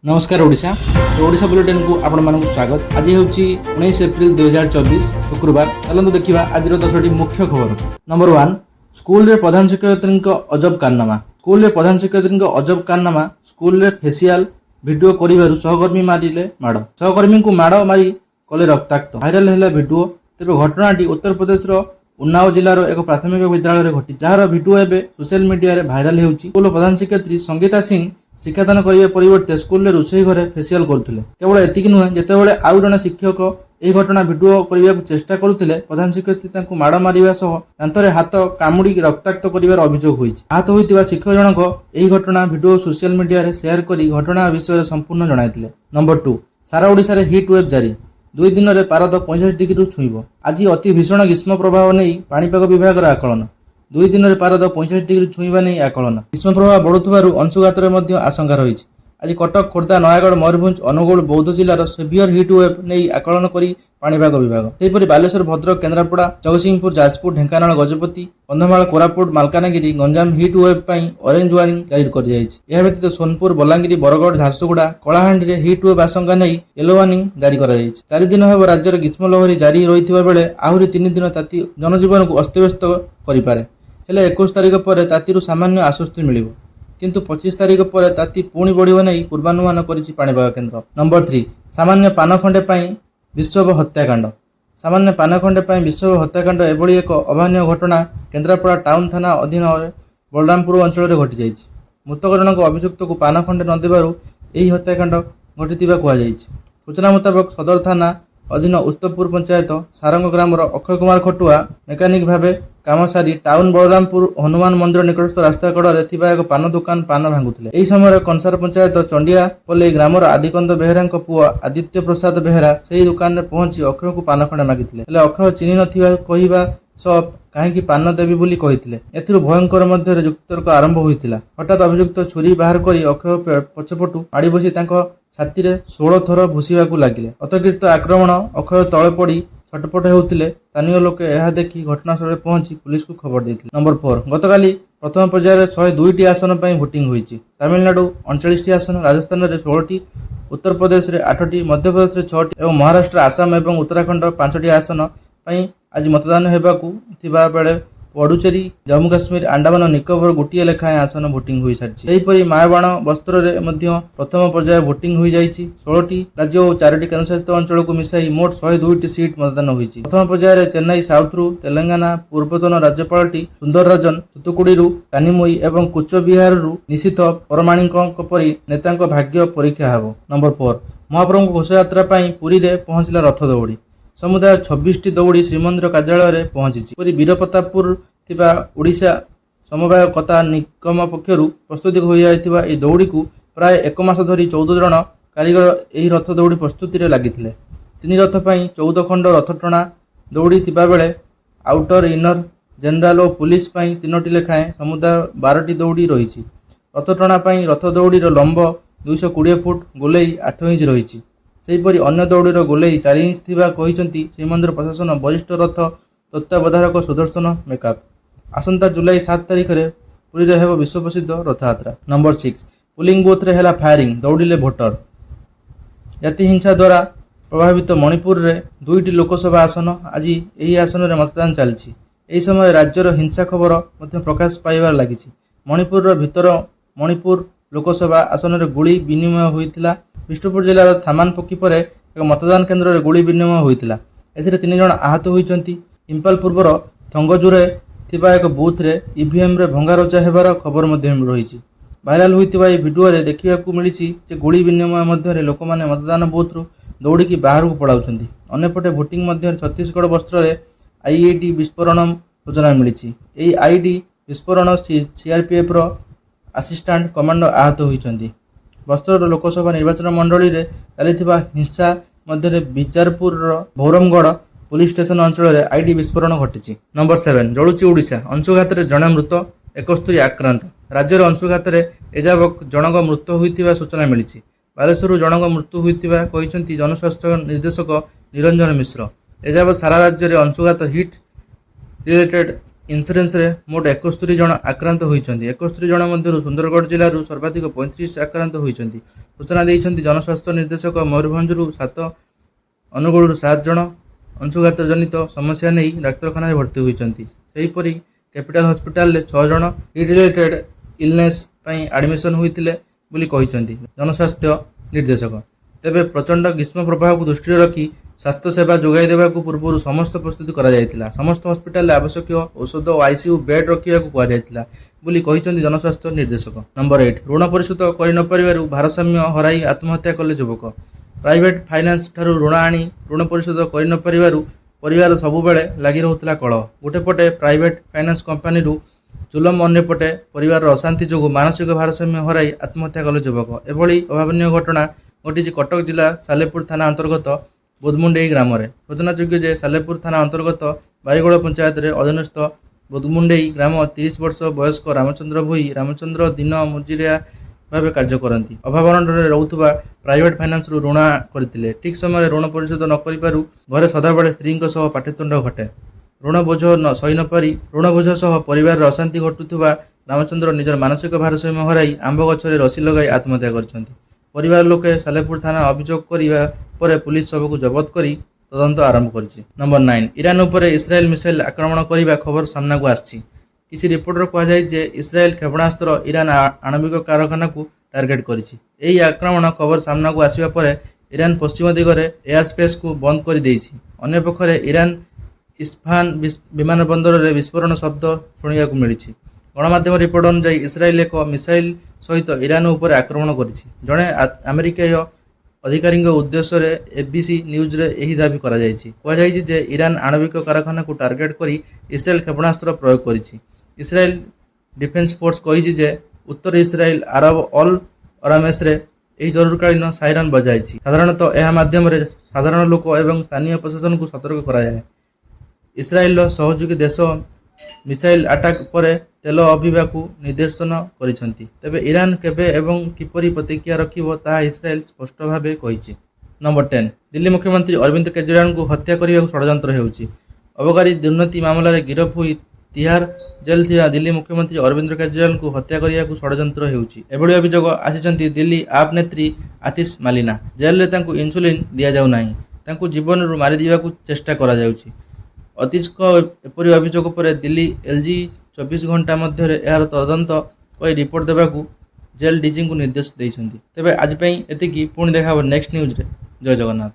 नमस्कार ओडिशा ओडिशा बुलेटिन को आपण मानक स्वागत। आज हूँ 19 एप्रिल 2024 शुक्रवार। चलते देखा आज 10टी मुख्य खबर। नंबर 1, स्कूल रे प्रधान शिक्षयित्री अजब कारनामा। स्कूल रे प्रधान शिक्षयित्री अजब कारनामा। स्कूल रे फेसियाल भिडियो कर सहकर्मी मारिले माड़। सहकर्मी को माड़ मारी कले रक्ताक्त। भाइराल है भिडियो। तेज घटनाटी उत्तर प्रदेश उन्नाव जिलार एक प्राथमिक विद्यालय घटी, जार भिडियो एवं सोशल मीडिया रे भाइराल होउची। स्कूल प्रधान शिक्षयित्री संगीता सिंह शिक्षादान करने परिवर्ते स्कूल रोषेई घरे फेसियाल करुले। केवल एतिक नुहे, जितेबाला आउ जड़े शिक्षक यह घटना भिडियो करने को चेष्टा करुले, प्रधान शिक्षयित्री माड़ मारिबा सह दांतरे हाथ कामुड़ी रक्ताक्त कर अभियोग होइछि। आहत होइतिबा शिक्षक जनक यह घटना भिडियो सोशल मीडिया रे शेयर करी घटना विषय संपूर्ण जणाइथिले। नंबर 2, सारा ओडिशा रे हीट वेव जारी। 2 दिन में पारद 65 डिग्री छुईब। आज अति भीषण ग्रीष्म प्रभाव नहीं पाणीपाग विभाग आकलन। 2 दिन में पारद 65 डिग्री छुईबा नहीं आकलन। ग्रीष्म प्रभाव बढ़ुथिबारु अंशुघात आशंका रही। आज कटक, खोर्धा, नयागढ़, मयूरभंज, अनुगुल, बौद्ध जिलार सेवियर हिट वेव नहीं आकलन करी पाणीपाग विभाग। सेहीपरि बालेश्वर, भद्रक, केन्द्रापड़ा, जगतसिंहपुर, जाजपुर, ढेंकानाल, गजपति, कंधमाल, कोरापुट, मालकानगिरी, गंजाम हिट वेव पई ऑरेंज वार्निंग जारी कर दियाइछि। यह व्यतीत सोनपुर, बलांगीर, बरगढ़, झारसुगुड़ा, कलाहांडी रे हिट वेव आशंका नहीं येलो वार्निंग जारी कर दियाइछि। 4 दिन हेब राज्यर ग्रीष्म लहरी जारी रहिथिबा बेले आहुरी 3 दिन ताती जनजीवन को अस्तव्यस्त करिपारे। हेले 21 तारिख पर तातीरु सामान्य आश्वस्ति मिलिब, किंतु 25 तारिख पर ताती पुणी बढ़िब नहीं पूर्वानुमान करिछि पाणीपाग केन्द्र। नंबर 3, सामान्य पान खंडे पई विश्व हत्याकांड। सामान्य पान खंडे पई विश्व हत्याकांड एभली एक अभान्य घटना केन्द्रापड़ा टाउन थाना अधीन बलरामपुर अंचल में घटी जाइछि। मृतक जनक अभियुक्त को पान खंडे न देबारु एही हत्याकांड घटिथिबा कुहा जाइछि। सूचना मुताबक सदर थाना अधीन उस्तपुर पंचायत सारंग ग्रामर अक्षय कुमार खटुआ मेकानिक भावे काम सारी टाउन बलरामपुर हनुमान मंदिर निकटस्थ रास्ता कड़े थिबा एक पान दुकान पान भांगुथिले। एही समय कंसार पंचायत चंडिया पल्ली ग्रामर आदिकंद बेहेरा पुओ आदित्य प्रसाद बेहेरा से दुकान में पहुंची अक्षय को पान खंडे मागिथिले। हेले अक्षय चिन्हि नथिबा कहिबा सह कहीं पान देवी बोली कहिथिले। एथिरु भयंकर मध्य युक्ततर्क आरंभ होइतिला। हठात अभियुक्त छुरी बाहर करी अक्षय पछपटु माड़ी बसी तांको छाती रे 16 थर भूसिबाकू लागिले। अतर्कित आक्रमण अक्षय तले पड़ी छटपट होउतिले। स्थानीय लोके यह देखि घटनास्थल पहुंची पुलिस को खबर देथिले। नंबर 4, गतकाली प्रथम पर्यायर 102टी आसन पर भोटिंग होइछि। तमिलनाडु 39टी आसन, राजस्थान में 16टी, उत्तर प्रदेश में 8टी, मध्य प्रदेश में 6टी और महाराष्ट्र, आसाम और उत्तराखंड 5टी आसन पर आज मतदान होबाकू थिबा बेले पुडुचेरी, जम्मू काश्मीर, अंडमान और निकोबर गोटे लेखाएं आसन भोटिंग हो सारी। सेहीपरि मायाबाण बस्तर में प्रथम पर्याय भोटिंग हो जाइछि। 16टी राज्य और 4टी केन्द्रशासित अंचल को मिसाई मोट 102टी सीट मतदान होइछि। प्रथम पर्यायर चेन्नई साउथ्रु तेलंगाना पूर्वतन राज्यपालटी सुंदरराजन, तुतुकुड़ीरू कानिमोई और कुचबिहाररू निशिथ परमाणिक परी नेतांक भाग्य परीक्षा हेब। नंबर 4, महाप्रभु घोषयात्रा पुरी रे पहुंचला रथ दौड़ी। समुदाय 26टी दौड़ी श्रीमंदिर कार्यालय में पहुंची। पुरी वीरप्रतापपुर थिबा ओडिशा समवाय कथा निगम पक्षर प्रस्तुति हो जाइथिबा ए दौड़ी को प्राय 1 मास धरी 14 जन कारीगर यही रथ दौड़ी प्रस्तुति रे लागिथिले। 3 रथ पई 14 खंड रथ टणा दौड़ी थिबा बेले आउटर, इनर, जनरल और पुलिस पई 3टी लेखाएं समुदाय 12टी दौड़ी रही। रथ टणा पई रथ दौड़ी लंब 220 फुट, गोलेई 8 इंच रही। सेहीपरि अन्य दौड़ीर गोलेई 4 इंच थिबा कहिसंती श्रीमंदिर प्रशासन वरिष्ठ रथ तत्त्वावधायक सुदर्शन मेकअप। आसंता जुलाई 7 तारिख में पुरी रे हेब विश्व प्रसिद्ध रथयात्रा। नंबर 6, पोलिंग बूथ रे हेला फायरिंग, दौड़िले भोटर। जाति हिंसा द्वारा प्रभावित मणिपुर रे 2टी लोकसभा आसन, आज यही आसन में मतदान चलछि। एही समय राज्यर हिंसा खबर मध्य प्रकाश पाइबार लागिछि। मणिपुर भीतर मणिपुर लोकसभा आसन में गुली विनिमय होइतिला। विष्णुपुर जिलार थामानपक्की पर एक मतदान केन्द्र में गुली विनिमय होइतिला। एथिरे 3 जन आहत होइचंती। इम्फाल पूर्वर थंगजुरे थिबा एक बूथ रे ईवीएम रे भंगारुजा हेबार खबर मध्य रही। भाइराल होइतिबा ए वीडियो रे देखिबाकू मिलिछि जे गुली विनिमय मध्य लोक माने मतदान बूथ रु दौड़िकी बाहर को पड़ाउछंती। अन्यपटे भोटिंग मध्य छत्तीसगढ़ बस्तर रे आईईडी विस्फोरण सूचना मिलिछि। एही आईडी विस्फोरण सीआरपीएफ रो असिस्टेंट कमांडर आहत होइचंती। बस्तर लोकसभा निर्वाचन मंडली रे चलिथिबा हिंसा मध्य बिजारपुर भौरमगढ़ पुलिस स्टेशन अंचल में आईडी विस्फोरण घटी। नंबर 7, जलुची ओडिशा। अंशुघात जड़े मृत, 71 आक्रांत। राज्यर अंशुघात एजाबक जनक मृत्यु होइतिबा सूचना मिली। बालेश्वर जनक मृत्यु होइतिबा कहिसंती जनस्वास्थ्य निर्देशक निरंजन मिश्र। एजाबत सारा राज्य में अंशुघात हिट रिलेटेड ଇନ୍ସୁରାନ୍ସରେ ମୋଟ 71 ଜଣ ଆକ୍ରାନ୍ତ ହୋଇଛନ୍ତି। 71 ଜଣ ମଧ୍ୟରୁ ସୁନ୍ଦରଗଡ଼ ଜିଲ୍ଲାରୁ ସର୍ବାଧିକ 35 ଆକ୍ରାନ୍ତ ହୋଇଛନ୍ତି। ସୂଚନା ଦେଇଛନ୍ତି ଜନସ୍ୱାସ୍ଥ୍ୟ ନିର୍ଦ୍ଦେଶକ। ମୟୂରଭଞ୍ଜରୁ 7, ଅନୁଗୁଳରୁ 7 ଜଣ ଅଂଶୁଘାତ ଜନିତ ସମସ୍ୟା ନେଇ ଡାକ୍ତରଖାନାରେ ଭର୍ତ୍ତି ହୋଇଛନ୍ତି। ସେହିପରି କ୍ୟାପିଟାଲ ହସ୍ପିଟାଲରେ 6 ଜଣ ହିଟ୍ ରିଲେଟେଡ୍ ଇଲନେସ୍ ପାଇଁ ଆଡମିସନ ହୋଇଥିଲେ ବୋଲି କହିଛନ୍ତି ଜନସ୍ୱାସ୍ଥ୍ୟ ନିର୍ଦ୍ଦେଶକ। ତେବେ ପ୍ରଚଣ୍ଡ ଗ୍ରୀଷ୍ମ ପ୍ରବାହକୁ ଦୃଷ୍ଟିରେ ରଖି ସ୍ୱାସ୍ଥ୍ୟ ସେବା ଯୋଗାଇ ଦେବାକୁ ପୂର୍ବରୁ ସମସ୍ତ ପ୍ରସ୍ତୁତି କରାଯାଇଥିଲା। ସମସ୍ତ ହସ୍ପିଟାଲରେ ଆବଶ୍ୟକୀୟ ଔଷଧ ଓ ଆଇସିୟୁ ବେଡ୍ ରଖିବାକୁ କୁହାଯାଇଥିଲା ବୋଲି କହିଛନ୍ତି ଜନସ୍ୱାସ୍ଥ୍ୟ ନିର୍ଦ୍ଦେଶକ। ନମ୍ବର 8, ଋଣ ପରିଶୋଧ କରିନପାରିବାରୁ ଭାରସାମ୍ୟ ହରାଇ ଆତ୍ମହତ୍ୟା କଲେ ଯୁବକ। ପ୍ରାଇଭେଟ୍ ଫାଇନାନ୍ସ ଠାରୁ ଋଣ ଆଣି ଋଣ ପରିଶୋଧ କରିନପାରିବାରୁ ପରିବାର ସବୁବେଳେ ଲାଗି ରହୁଥିଲା କଳହ। ଗୋଟେ ପଟେ ପ୍ରାଇଭେଟ୍ ଫାଇନାନ୍ସ କମ୍ପାନୀରୁ ଜୁଲମ, ଅନ୍ୟପଟେ ପରିବାରର ଅଶାନ୍ତି ଯୋଗୁଁ ମାନସିକ ଭାରସାମ୍ୟ ହରାଇ ଆତ୍ମହତ୍ୟା କଲେ ଯୁବକ। ଏଭଳି ଅଭାବନୀୟ ଘଟଣା ଘଟିଛି କଟକ ଜିଲ୍ଲା ସାଲେପୁର ଥାନା ଅନ୍ତର୍ଗତ ବୋଦମୁଣ୍ଡେଇ ଗ୍ରାମରେ। ସୂଚନାଯୋଗ୍ୟ ଯେ ସାଲେପୁର ଥାନା ଅନ୍ତର୍ଗତ ବାରିଗଡ଼ ପଞ୍ଚାୟତରେ ଅଧୀନସ୍ଥ ବୋଦମୁଣ୍ଡେଇ ଗ୍ରାମ 30 ବର୍ଷ ବୟସ୍କ ରାମଚନ୍ଦ୍ର ଭୋଇ ରାମଚନ୍ଦ୍ର ଦିନ ମଜୁରିଆ ଭାବେ କାର୍ଯ୍ୟ କରନ୍ତି। ଅଭାବ ଅନଟନରେ ରହୁଥିବା ପ୍ରାଇଭେଟ୍ ଫାଇନାନ୍ସରୁ ଋଣ କରିଥିଲେ। ଠିକ୍ ସମୟରେ ଋଣ ପରିଶୋଧ ନ କରିବାରୁ ଘରେ ସଦାବେଳେ ସ୍ତ୍ରୀଙ୍କ ସହ ପାଟିତୁଣ୍ଡ ଘଟେ। ଋଣ ବୋଝ ସହି ନପାରି ଋଣ ବୋଝ ସହ ପରିବାରରେ ଅଶାନ୍ତି ଘଟୁଥିବା ରାମଚନ୍ଦ୍ର ନିଜର ମାନସିକ ଭାରସାମ୍ୟ ହରାଇ ଆମ୍ବ ଗଛରେ ରଶି ଲଗାଇ ଆତ୍ମହତ୍ୟା କରିଛନ୍ତି। ପରିବାର ଲୋକେ ସାଲେପୁର ଥାନା ଅଭିଯୋଗ କରିବା ପରେ ପୁଲିସ ଶବକୁ ଜବତ କରି ତଦନ୍ତ ଆରମ୍ଭ କରିଛି। ନମ୍ବର 9, ଇରାନ ଉପରେ ଇସ୍ରାଏଲ ମିସାଇଲ ଆକ୍ରମଣ କରିବା ଖବର ସାମ୍ନାକୁ ଆସିଛି। କିଛି ରିପୋର୍ଟରେ କୁହାଯାଇଛି ଯେ ଇସ୍ରାଏଲ କ୍ଷେପଣାସ୍ତ୍ର ଇରାନ ଆଣବିକ କାରଖାନାକୁ ଟାର୍ଗେଟ କରିଛି। ଏହି ଆକ୍ରମଣ ଖବର ସାମ୍ନାକୁ ଆସିବା ପରେ ଇରାନ ପଶ୍ଚିମ ଦିଗରେ ଏୟାର ସ୍ପେସ୍କୁ ବନ୍ଦ କରିଦେଇଛି। ଅନ୍ୟପକ୍ଷରେ ଇରାନ ଇସ୍ଫାହାନ ବିମାନ ବନ୍ଦରରେ ବିସ୍ଫୋରଣ ଶବ୍ଦ ଶୁଣିବାକୁ ମିଳିଛି। ଗଣମାଧ୍ୟମ ରିପୋର୍ଟ ଅନୁଯାୟୀ ଇସ୍ରାଏଲ ଏକ ମିସାଇଲ ସହିତ ଇରାନ ଉପରେ ଆକ୍ରମଣ କରିଛି। ଜଣେ ଆମେରିକୀୟ ଅଧିକାରୀଙ୍କ ଉଦ୍ଦେଶ୍ୟରେ ଏବିସି ନ୍ୟୁଜ୍ରେ ଏହି ଦାବି କରାଯାଇଛି। କୁହାଯାଇଛି ଯେ ଇରାନ ଆଣବିକ କାରଖାନାକୁ ଟାର୍ଗେଟ କରି ଇସ୍ରାଏଲ କ୍ଷେପଣାସ୍ତ୍ର ପ୍ରୟୋଗ କରିଛି। ଇସ୍ରାଏଲ ଡିଫେନ୍ସ ଫୋର୍ସ କହିଛି ଯେ ଉତ୍ତର ଇସ୍ରାଏଲ ଆରବ ଅଲ୍ ଅରାମେସରେ ଏହି ଜରୁରୀକାଳୀନ ସାଇରନ୍ ବଜାଇଛି। ସାଧାରଣତଃ ଏହା ମାଧ୍ୟମରେ ସାଧାରଣ ଲୋକ ଏବଂ ସ୍ଥାନୀୟ ପ୍ରଶାସନକୁ ସତର୍କ କରାଯାଏ। ଇସ୍ରାଏଲର ସହଯୋଗୀ ଦେଶ ମିସାଇଲ ଆଟାକ୍ ପରେ ତେଲ ଅଭିବାକୁ ନିର୍ଦ୍ଦେଶନ କରିଛନ୍ତି। ତେବେ ଇରାନ କେବେ ଏବଂ କିପରି ପ୍ରତିକ୍ରିୟା ରଖିବ ତାହା ଇସ୍ରାଏଲ ସ୍ପଷ୍ଟ ଭାବେ କହିଛି। ନମ୍ବର 10, ଦିଲ୍ଲୀ ମୁଖ୍ୟମନ୍ତ୍ରୀ ଅରବିନ୍ଦ କେଜରିୱାଲଙ୍କୁ ହତ୍ୟା କରିବାକୁ ଷଡ଼ଯନ୍ତ୍ର ହେଉଛି। ଅବକାରୀ ଦୁର୍ନୀତି ମାମଲାରେ ଗିରଫ ହୋଇ ତିହାର ଜେଲ୍ ଥିବା ଦିଲ୍ଲୀ ମୁଖ୍ୟମନ୍ତ୍ରୀ ଅରବିନ୍ଦ କେଜରିୱାଲଙ୍କୁ ହତ୍ୟା କରିବାକୁ ଷଡ଼ଯନ୍ତ୍ର ହେଉଛି। ଏଭଳି ଅଭିଯୋଗ ଆସିଛନ୍ତି ଦିଲ୍ଲୀ ଆପ୍ ନେତ୍ରୀ ଆତିଶ ମାଲିନା। ଜେଲରେ ତାଙ୍କୁ ଇନ୍ସୁଲିନ୍ ଦିଆଯାଉ ନାହିଁ, ତାଙ୍କୁ ଜୀବନରୁ ମାରିଦେବାକୁ ଚେଷ୍ଟା କରାଯାଉଛି। ଅତିଶଙ୍କ ଏପରି ଅଭିଯୋଗ ପରେ ଦିଲ୍ଲୀ ଏଲ୍ଜି 24 ଘଣ୍ଟା ମଧ୍ୟରେ ଏହାର ତଦନ୍ତ କରି ରିପୋର୍ଟ ଦେବାକୁ ଜେଲ୍ ଡିଜିଙ୍କୁ ନିର୍ଦ୍ଦେଶ ଦେଇଛନ୍ତି। ତେବେ ଆଜି ପାଇଁ ଏତିକି। ପୁଣି ଦେଖା ହେବ ନେକ୍ସଟ ନ୍ୟୁଜ୍ରେ। ଜୟ ଜଗନ୍ନାଥ।